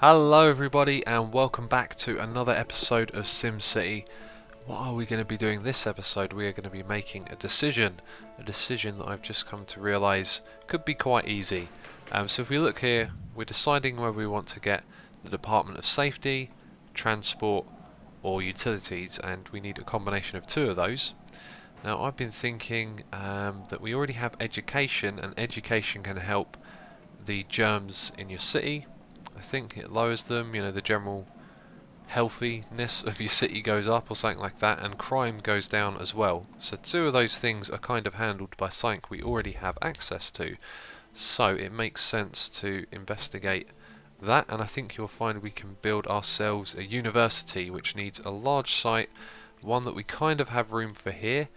Hello everybody and welcome back to another episode of SimCity. What are we going to be doing this episode? We are going to be making a decision that I've just come to realise could be quite easy. So if we look here, we're deciding whether we want to get the Department of Safety, Transport or Utilities, and we need a combination of two of those. Now I've been thinking that we already have education, and education can help the germs in your city. I think it lowers them, the general healthiness of your city goes up or something like that, and crime goes down as well. So two of those things are kind of handled by something we already have access to. So it makes sense to investigate that, and I think you'll find we can build ourselves a university which needs a large site, one that we kind of have room for here.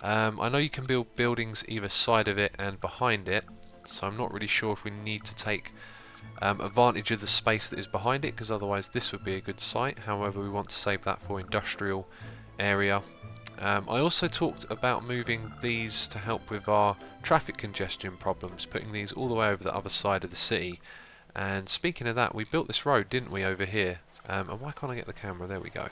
I know you can build buildings either side of it and behind it, so I'm not really sure if we need to take advantage of the space that is behind it, because otherwise this would be a good site. However, we want to save that for industrial area. I also talked about moving these to help with our traffic congestion problems, putting these all the way over the other side of the city. And speaking of that, we built this road, didn't we, over here? And why can't I get the camera? There we go.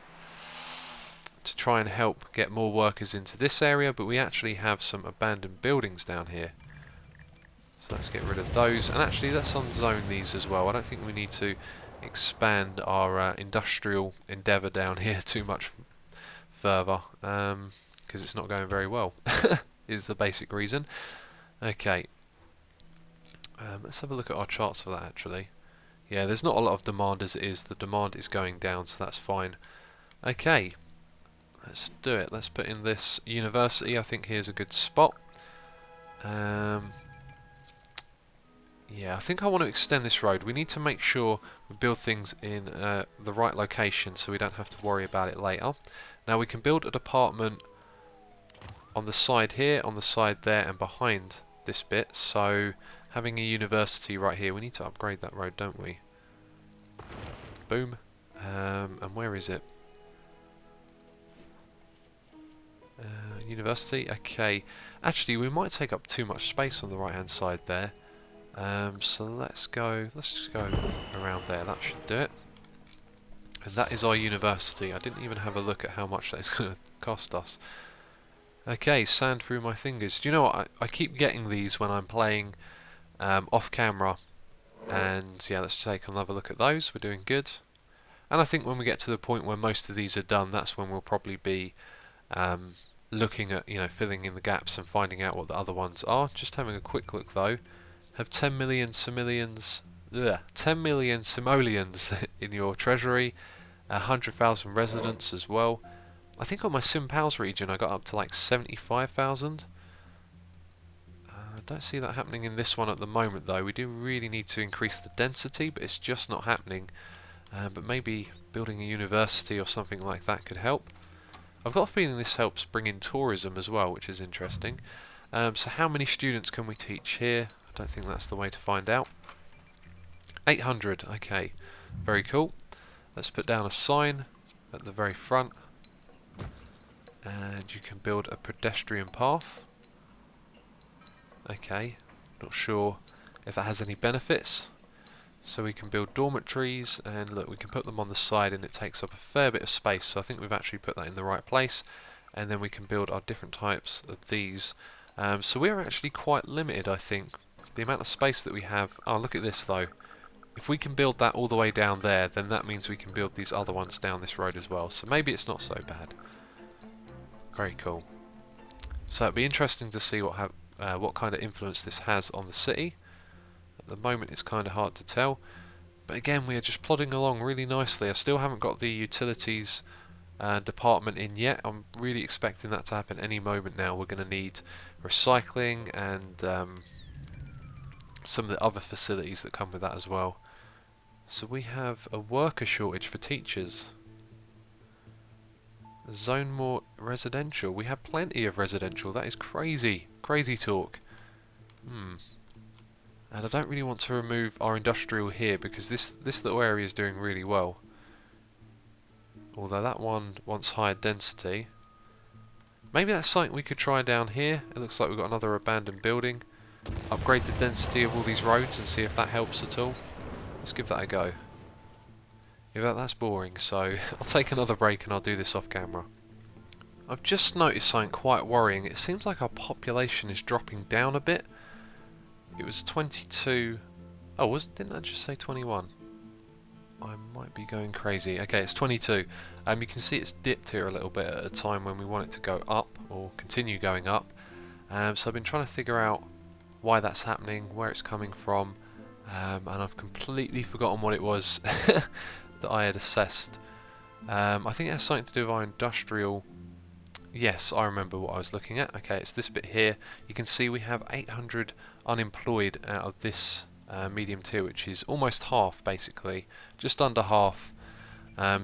To try and help get more workers into this area, but we actually have some abandoned buildings down here. So let's get rid of those, and actually let's unzone these as well. I don't think we need to expand our industrial endeavour down here too much further, because it's not going very well, is the basic reason. Okay, let's have a look at our charts for that actually. Yeah, there's not a lot of demand as it is. The demand is going down, so that's fine. Okay, let's do it. Let's put in this university. I think here's a good spot. Yeah, I think I want to extend this road. We need to make sure we build things in the right location so we don't have to worry about it later. Now we can build a department on the side here, on the side there and behind this bit. So having a university right here, we need to upgrade that road, don't we? Boom. And where is it? University, okay. Actually, we might take up too much space on the right hand side there. So let's just go around there. That should do it. And that is our university. I didn't even have a look at how much that is going to cost us. Okay, sand through my fingers. Do you know what? I keep getting these when I'm playing off camera. And yeah, let's take another look at those. We're doing good. And I think when we get to the point where most of these are done, that's when we'll probably be looking at, filling in the gaps and finding out what the other ones are. Just having a quick look though. Have 10 million simoleons in your treasury, 100,000 residents as well. I think on my Simpals region I got up to like 75,000. I don't see that happening in this one at the moment though. We do really need to increase the density, but it's just not happening. But maybe building a university or something like that could help. I've got a feeling this helps bring in tourism as well, which is interesting. So how many students can we teach here? I don't think that's the way to find out. 800, okay, very cool. Let's put down a sign at the very front, and you can build a pedestrian path. Okay, not sure if that has any benefits. So we can build dormitories, and look, we can put them on the side and it takes up a fair bit of space, so I think we've actually put that in the right place. And then we can build our different types of these. So we're actually quite limited, I think. The amount of space that we have. Oh, look at this though. If we can build that all the way down there, then that means we can build these other ones down this road as well. So maybe it's not so bad. Very cool. So it'd be interesting to see what kind of influence this has on the city. At the moment it's kind of hard to tell. But again, we are just plodding along really nicely. I still haven't got the utilities department in yet. I'm really expecting that to happen any moment now. We're going to need recycling and some of the other facilities that come with that as well. So we have a worker shortage for teachers. Zone more residential. We have plenty of residential. That is crazy. Crazy talk. And I don't really want to remove our industrial here because this little area is doing really well. Although that one wants higher density. Maybe that's something we could try down here. It looks like we've got another abandoned building. Upgrade the density of all these roads and see if that helps at all. Let's give that a go. Yeah, that's boring, so I'll take another break and I'll do this off camera. I've just noticed something quite worrying. It seems like our population is dropping down a bit. It was 22... Oh, didn't I just say 21? I might be going crazy. Okay, it's 22. You can see it's dipped here a little bit at a time when we want it to go up, or continue going up. So I've been trying to figure out why that's happening, where it's coming from, and I've completely forgotten what it was that I had assessed. I think it has something to do with our industrial... Yes, I remember what I was looking at. Okay, it's this bit here. You can see we have 800 unemployed out of this medium tier, which is almost half, basically, just under half.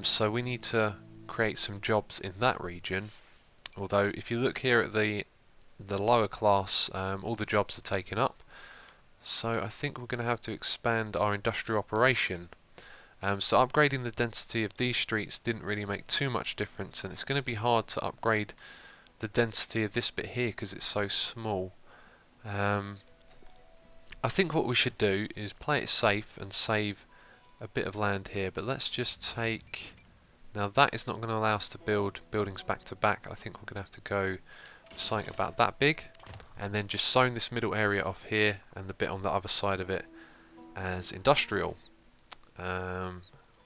So we need to create some jobs in that region. Although, if you look here at the lower class, all the jobs are taken up. So I think we're going to have to expand our industrial operation. So upgrading the density of these streets didn't really make too much difference, and it's going to be hard to upgrade the density of this bit here because it's so small. I think what we should do is play it safe and save a bit of land here, but let's just take... Now that is not going to allow us to build buildings back to back. I think we're going to have to go something about that big, and then just zone this middle area off here and the bit on the other side of it as industrial.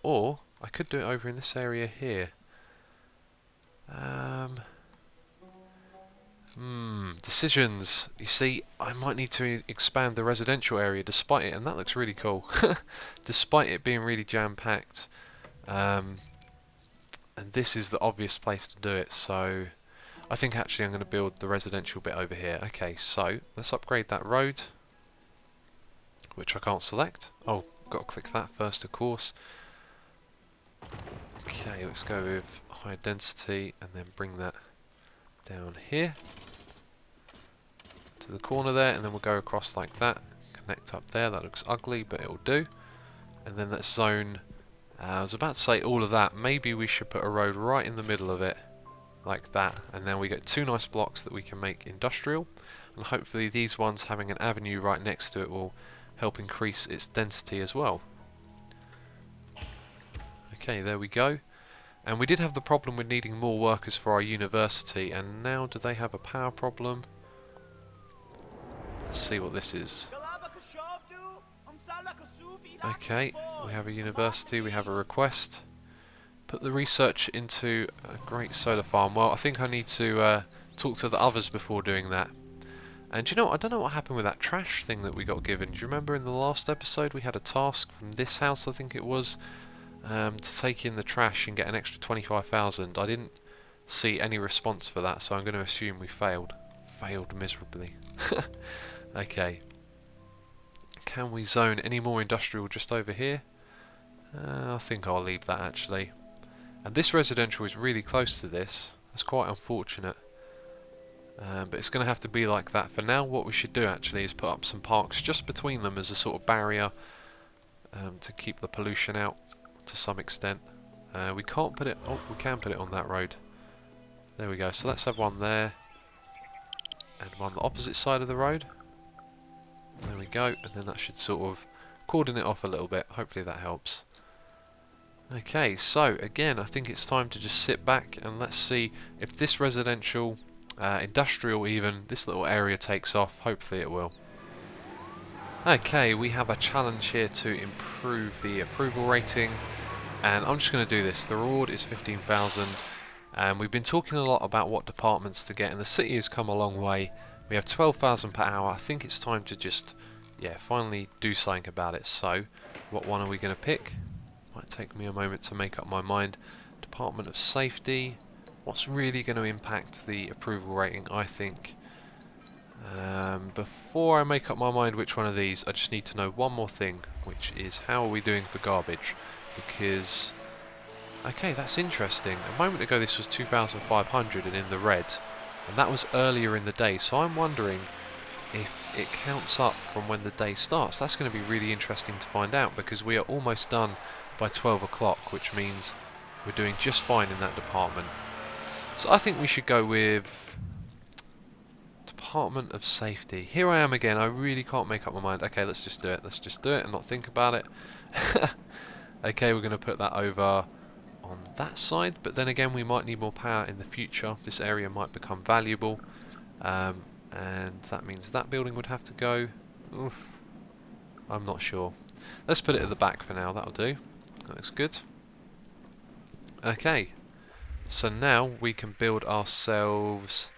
Or I could do it over in this area here. Decisions. You see, I might need to expand the residential area despite it, and that looks really cool. Despite it being really jam-packed. And this is the obvious place to do it, so I think actually I'm going to build the residential bit over here. Okay, so let's upgrade that road, which I can't select. Oh, got to click that first, of course. Okay, let's go with high density and then bring that down here to the corner there, and then we'll go across like that, connect up there. That looks ugly, but it'll do. And then let's zone, I was about to say all of that, maybe we should put a road right in the middle of it, like that, and then we get two nice blocks that we can make industrial, and hopefully these ones having an avenue right next to it will help increase its density as well. Okay, there we go. And we did have the problem with needing more workers for our university, and now do they have a power problem? Let's see what this is. Okay, we have a university, we have a request. Put the research into a great solar farm. Well, I think I need to talk to the others before doing that. And do you know what? I don't know what happened with that trash thing that we got given. Do you remember in the last episode we had a task from this house, I think it was, to take in the trash and get an extra 25,000. I didn't see any response for that, so I'm going to assume we failed. Failed miserably. Okay. Can we zone any more industrial just over here? I think I'll leave that actually. And this residential is really close to this. That's quite unfortunate. But it's going to have to be like that for now. What we should do actually is put up some parks just between them as a sort of barrier to keep the pollution out to some extent. We can't put it... Oh, we can put it on that road. There we go. So let's have one there. And one on the opposite side of the road. There we go. And then that should sort of cordon it off a little bit. Hopefully that helps. Okay, so again, I think it's time to just sit back and let's see if this residential, industrial even, this little area takes off. Hopefully it will. Okay, we have a challenge here to improve the approval rating, and I'm just going to do this. The reward is 15,000, and we've been talking a lot about what departments to get, and the city has come a long way. We have 12,000 per hour. I think it's time to just, yeah, finally do something about it. So, what one are we going to pick? Might take me a moment to make up my mind. Department of Safety. What's really going to impact the approval rating, I think? Before I make up my mind which one of these, I just need to know one more thing, which is how are we doing for garbage? Because, okay, that's interesting. A moment ago this was 2,500 and in the red, and that was earlier in the day, so I'm wondering if it counts up from when the day starts. That's going to be really interesting to find out, because we are almost done by 12 o'clock, which means we're doing just fine in that department. So I think we should go with Department of Safety. Here I am again. I really can't make up my mind. Okay, let's just do it. Let's just do it and not think about it. Okay, we're going to put that over on that side, but then again we might need more power in the future. This area might become valuable, and that means that building would have to go. Oof, I'm not sure. Let's put it at the back for now, that'll do. That looks good. Okay, so now we can build ourselves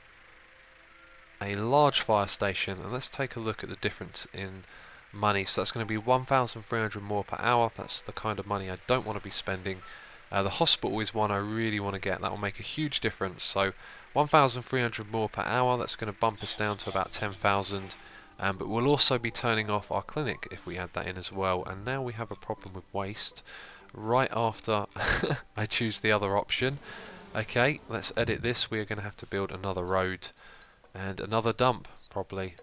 a large fire station, and let's take a look at the difference in money. So that's going to be 1,300 more per hour. That's the kind of money I don't want to be spending. The hospital is one I really want to get. That will make a huge difference. So 1,300 more per hour, that's going to bump us down to about 10,000. But we'll also be turning off our clinic if we add that in as well. And now we have a problem with waste right after I choose the other option. Okay, let's edit this. We are going to have to build another road and another dump probably.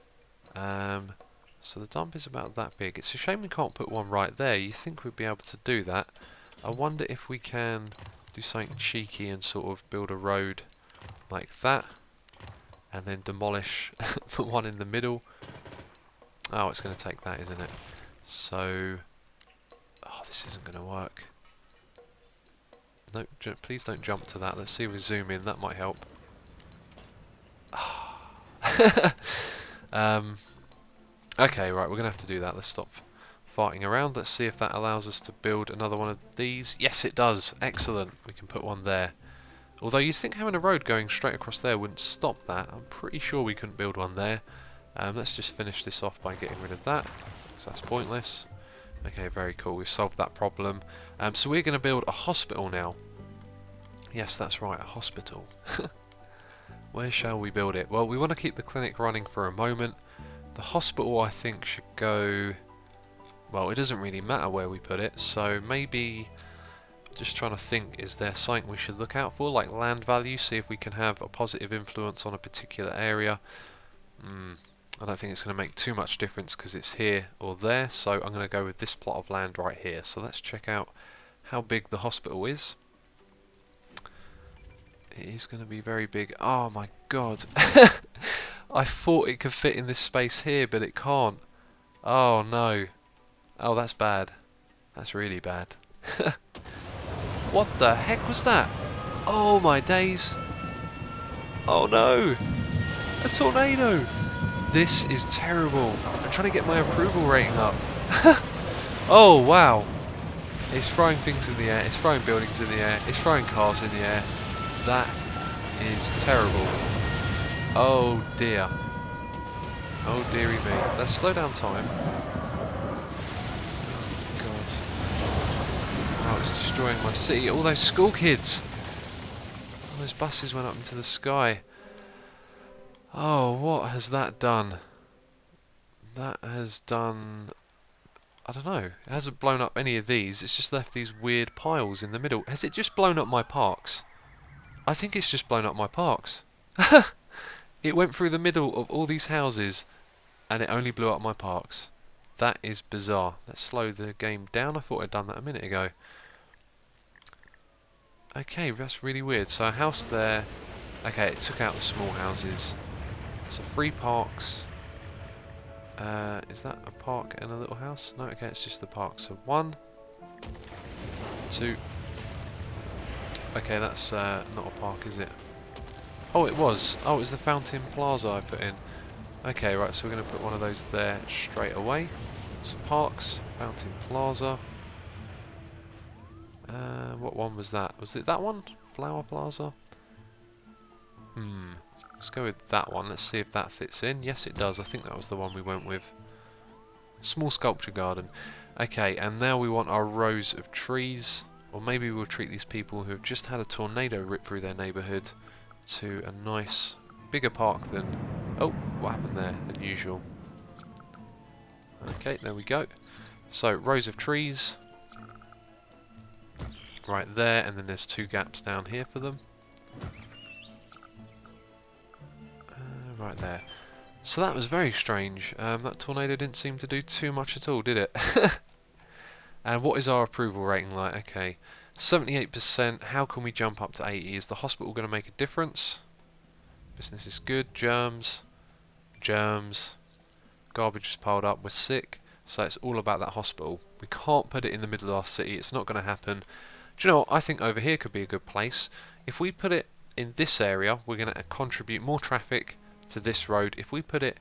So the dump is about that big. It's a shame we can't put one right there. You think we'd be able to do that. I wonder if we can do something cheeky and sort of build a road like that and then demolish the one in the middle. Oh, it's going to take that, isn't it? So, oh, this isn't going to work. No, please don't jump to that. Let's see if we zoom in. That might help. Okay, right, we're going to have to do that. Let's stop farting around. Let's see if that allows us to build another one of these. Yes, it does. Excellent. We can put one there. Although you'd think having a road going straight across there wouldn't stop that. I'm pretty sure we couldn't build one there. Let's just finish this off by getting rid of that, because that's pointless. Okay, very cool. We've solved that problem. So we're going to build a hospital now. Yes, that's right, a hospital. Where shall we build it? Well, we want to keep the clinic running for a moment. The hospital, I think, should go... Well, it doesn't really matter where we put it, so maybe... Just trying to think, is there something we should look out for, like land value, see if we can have a positive influence on a particular area. I don't think it's going to make too much difference because it's here or there, so I'm going to go with this plot of land right here. So let's check out how big the hospital is. It is going to be very big. Oh my god. I thought it could fit in this space here, but it can't. Oh no. Oh, that's bad. That's really bad. What the heck was that? Oh my days. Oh no. A tornado. This is terrible. I'm trying to get my approval rating up. Oh wow. It's throwing things in the air. It's throwing buildings in the air. It's throwing cars in the air. That is terrible. Oh dear. Oh dearie me. Let's slow down time. God. Oh, it's destroying my city. All those school kids. All those buses went up into the sky. Oh, what has that done? That has done... I don't know. It hasn't blown up any of these. It's just left these weird piles in the middle. Has it just blown up my parks? I think it's just blown up my parks. It went through the middle of all these houses and it only blew up my parks. That is bizarre. Let's slow the game down. I thought I'd done that a minute ago. Okay, that's really weird. So a house there. Okay, it took out the small houses. So 3 parks. Is that a park and a little house? No, okay, it's just the park. So 1, 2. Okay, that's not a park, is it? Oh, it was. Oh, it was the Fountain Plaza I put in. Okay, right, so we're going to put one of those there straight away. So parks, Fountain Plaza. What one was that? Was it that one? Flower Plaza? Let's go with that one. Let's see if that fits in. Yes, it does. I think that was the one we went with. Small sculpture garden. Okay, and now we want our rows of trees. Or maybe we'll treat these people who have just had a tornado rip through their neighbourhood to a nice, bigger park than... Oh, what happened there? Than usual. Okay, there we go. So, rows of trees. Right there, and then there's 2 gaps down here for them. Right there. So that was very strange. That tornado didn't seem to do too much at all, did it? And what is our approval rating like? Okay, 78%. How can we jump up to 80? Is the hospital going to make a difference? Business is good. Germs. Germs. Garbage is piled up. We're sick. So it's all about that hospital. We can't put it in the middle of our city, it's not going to happen. Do you know what? I think over here could be a good place. If we put it in this area, we're going to contribute more traffic to this road. If we put it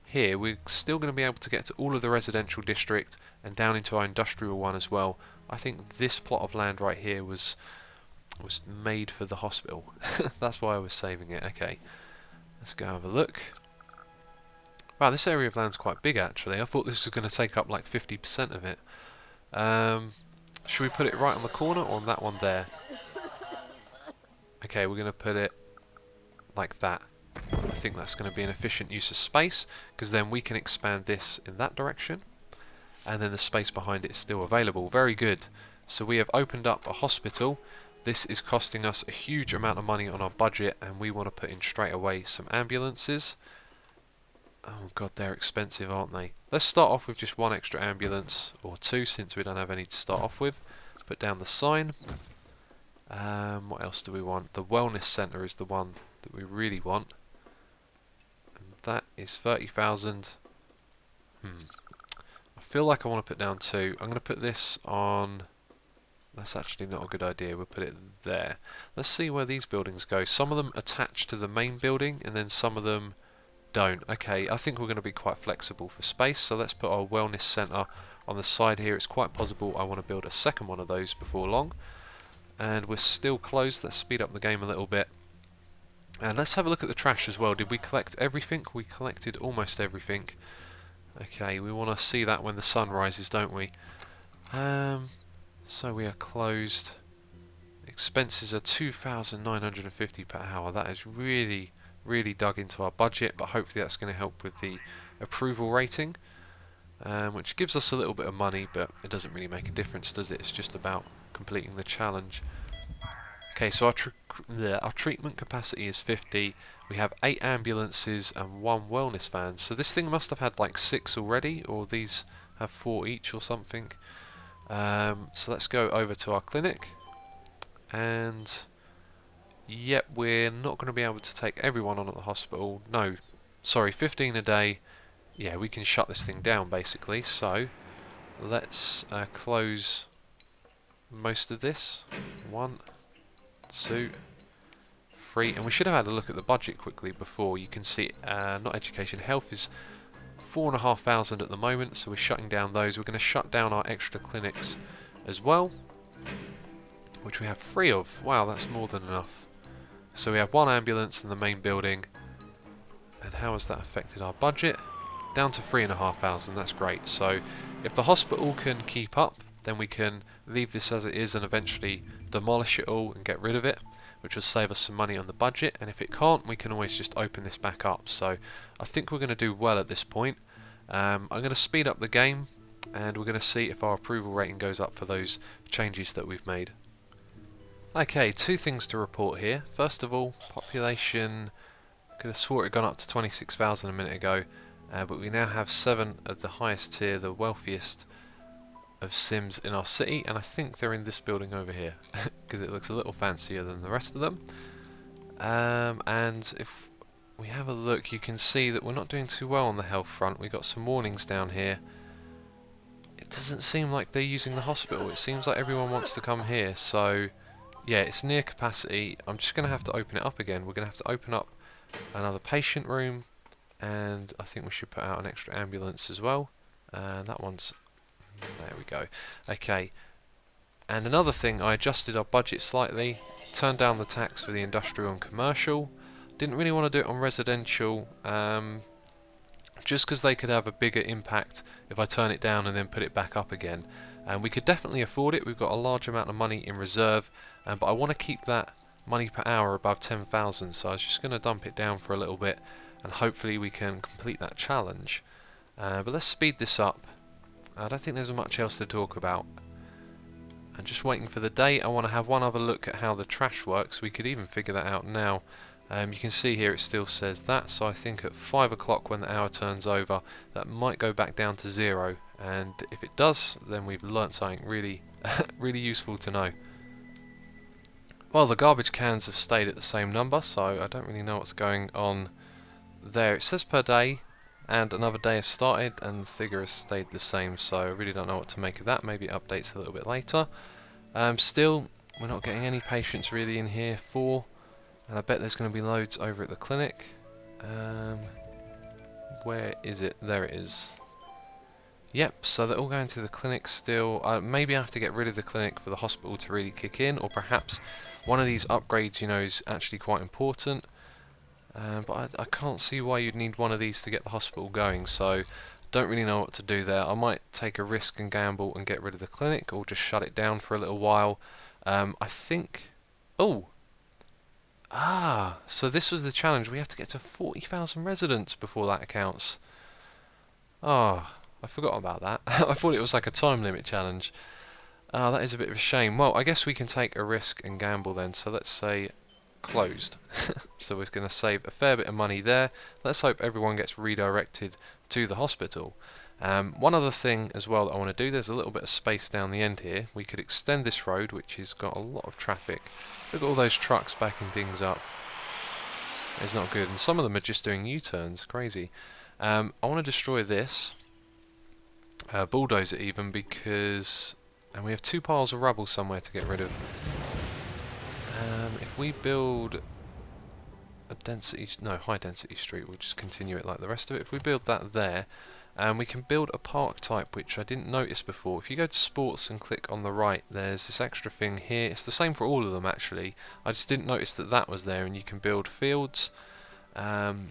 here, we're still going to be able to get to all of the residential district and down into our industrial one as well. I think this plot of land right here was made for the hospital. That's why I was saving it. Okay, let's go have a look. Wow, this area of land's quite big actually. I thought this was going to take up like 50% of it. Should we put it right on the corner or on that one there? Okay, we're going to put it like that. I think that's going to be an efficient use of space, because then we can expand this in that direction, and then the space behind it is still available. Very good. So we have opened up a hospital. This is costing us a huge amount of money on our budget, and we want to put in straight away some ambulances. Oh god, they're expensive, aren't they? Let's start off with just one extra ambulance, or two, since we don't have any to start off with. Put down the sign. What else do we want? The wellness centre is the one that we really want. And that is 30,000. I feel like I want to put down two. I'm going to put this on... That's actually not a good idea. We'll put it there. Let's see where these buildings go. Some of them attach to the main building, and then some of them don't. Okay, I think we're going to be quite flexible for space, so let's put our wellness centre on the side here. It's quite possible I want to build a second one of those before long. And we're still closed. Let's speed up the game a little bit. And let's have a look at the trash as well. Did we collect everything? We collected almost everything. Okay, we want to see that when the sun rises, don't we? So we are closed. Expenses are 2,950 per hour. That is really dug into our budget, but hopefully that's going to help with the approval rating, which gives us a little bit of money, but it doesn't really make a difference, does it? It's just about completing the challenge. Okay, so our treatment capacity is 50. We have 8 ambulances and 1 wellness van. So this thing must have had like 6 already, or these have 4 each or something. So let's go over to our clinic, and yep, we're not going to be able to take everyone on at the hospital. No, sorry, 15 a day. Yeah, we can shut this thing down basically. So let's close most of this. 1, 2, 3, and we should have had a look at the budget quickly before. You can see not education, health is 4,500 at the moment, so we're shutting down those. We're going to shut down our extra clinics as well, which we have 3 of. Wow, that's more than enough. So we have 1 ambulance in the main building. And how has that affected our budget? Down to 3,500. That's great. So if the hospital can keep up, then we can leave this as it is and eventually demolish it all and get rid of it, which will save us some money on the budget. And if it can't, we can always just open this back up. So I think we're going to do well at this point. I'm going to speed up the game, and we're going to see if our approval rating goes up for those changes that we've made. Okay, 2 things to report here. First of all, population, I could have swore it had gone up to 26,000 a minute ago, but we now have 7 of the highest tier, the wealthiest of Sims in our city, and I think they're in this building over here, because it looks a little fancier than the rest of them. And if we have a look, you can see that we're not doing too well on the health front. We've got some warnings down here. It doesn't seem like they're using the hospital. It seems like everyone wants to come here, so yeah, it's near capacity. I'm just going to have to open it up again. We're going to have to open up another patient room, and I think we should put out an extra ambulance as well. That one's... there we go. Okay, and another thing, I adjusted our budget slightly, turned down the tax for the industrial and commercial. Didn't really want to do it on residential, just because they could have a bigger impact if I turn it down and then put it back up again. And we could definitely afford it. We've got a large amount of money in reserve, but I want to keep that money per hour above 10,000, so I was just going to dump it down for a little bit, and hopefully we can complete that challenge. But let's speed this up. I don't think there's much else to talk about. I'm just waiting for the day. I want to have one other look at how the trash works. We could even figure that out now. You can see here it still says that, so I think at 5 o'clock when the hour turns over, that might go back down to 0, and if it does, then we've learnt something really really useful to know. Well, the garbage cans have stayed at the same number, so I don't really know what's going on there. It says per day, And another day has started and the figure has stayed the same, so I really don't know what to make of that. Maybe it updates a little bit later. Still, we're not getting any patients really in here. 4, and I bet there's going to be loads over at the clinic. Where is it? There it is. Yep, so they're all going to the clinic still. Maybe I have to get rid of the clinic for the hospital to really kick in, or perhaps one of these upgrades, you know, is actually quite important. But I can't see why you'd need one of these to get the hospital going, so don't really know what to do there. I might take a risk and gamble and get rid of the clinic, or just shut it down for a little while. I think... Oh! So this was the challenge. We have to get to 40,000 residents before that counts. I forgot about that. I thought it was like a time limit challenge. That is a bit of a shame. Well, I guess we can take a risk and gamble then. So let's say closed. So we're going to save a fair bit of money there. Let's hope everyone gets redirected to the hospital. One other thing as well that I want to do, there's a little bit of space down the end here. We could extend this road, which has got a lot of traffic. Look at all those trucks backing things up. It's not good, and some of them are just doing U-turns. Crazy. I want to destroy this. Bulldoze it even, because... And we have 2 piles of rubble somewhere to get rid of. If we build a high density street, we'll just continue it like the rest of it. If we build that there, we can build a park type, which I didn't notice before. If you go to sports and click on the right, there's this extra thing here. It's the same for all of them actually. I just didn't notice that that was there, and you can build fields and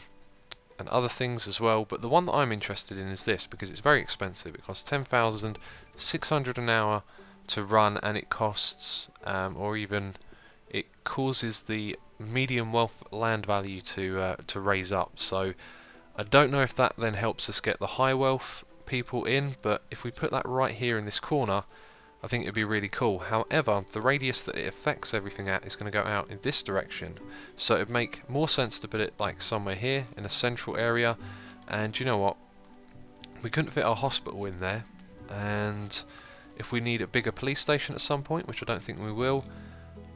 other things as well. But the one that I'm interested in is this, because it's very expensive. It costs 10,600 an hour to run, and it costs, or even it causes the medium wealth land value to raise up. So I don't know if that then helps us get the high wealth people in, but if we put that right here in this corner, I think it'd be really cool. However, the radius that it affects everything at is going to go out in this direction, so it'd make more sense to put it like somewhere here in a central area. And you know what, we couldn't fit our hospital in there, and if we need a bigger police station at some point, which I don't think we will,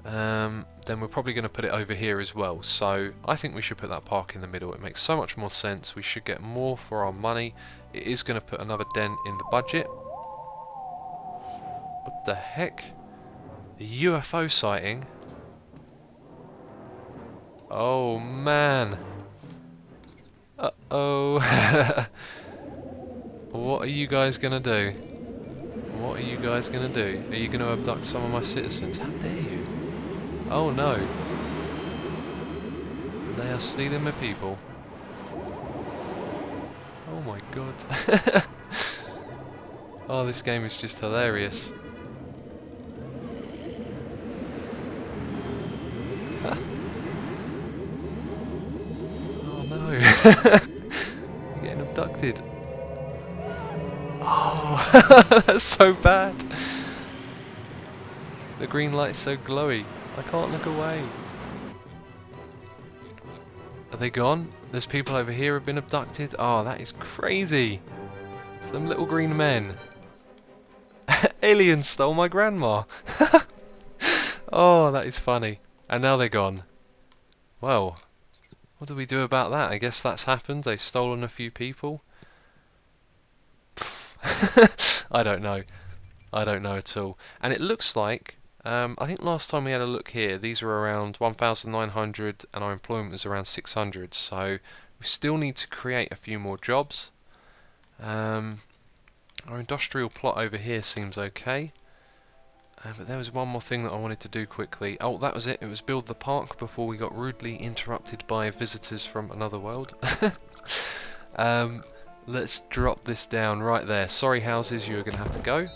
then we're probably going to put it over here as well. So I think we should put that park in the middle. It makes so much more sense. We should get more for our money. It is going to put another dent in the budget. What the heck? A UFO sighting? Oh man. Uh-oh. What are you guys going to do? What are you guys going to do? Are you going to abduct some of my citizens? How dare you? Oh no. They are stealing my people. Oh my god. Oh, this game is just hilarious. Oh no. You're getting abducted. Oh, that's so bad. The green light's so glowy. I can't look away. Are they gone? There's people over here who have been abducted. Oh, that is crazy. It's them little green men. Aliens stole my grandma. Oh, that is funny. And now they're gone. Well, what do we do about that? I guess that's happened. They've stolen a few people. I don't know. I don't know at all. And it looks like, I think last time we had a look here, these were around 1,900 and our employment was around 600. So we still need to create a few more jobs. Our industrial plot over here seems okay. But there was one more thing that I wanted to do quickly. Oh, that was it. It was build the park before we got rudely interrupted by visitors from another world. Let's drop this down right there. Sorry houses, you are going to have to go.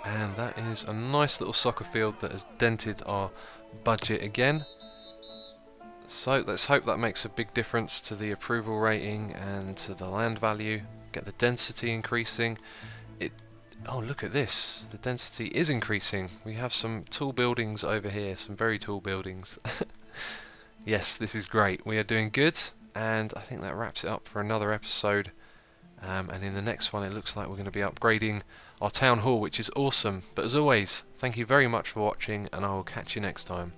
And that is a nice little soccer field that has dented our budget again. So let's hope that makes a big difference to the approval rating and to the land value. Get the density increasing. Oh, look at this. The density is increasing. We have some tall buildings over here, some very tall buildings. Yes, this is great. We are doing good, and I think that wraps it up for another episode. And in the next one, it looks like we're going to be upgrading our town hall, which is awesome. But as always, thank you very much for watching, and I will catch you next time.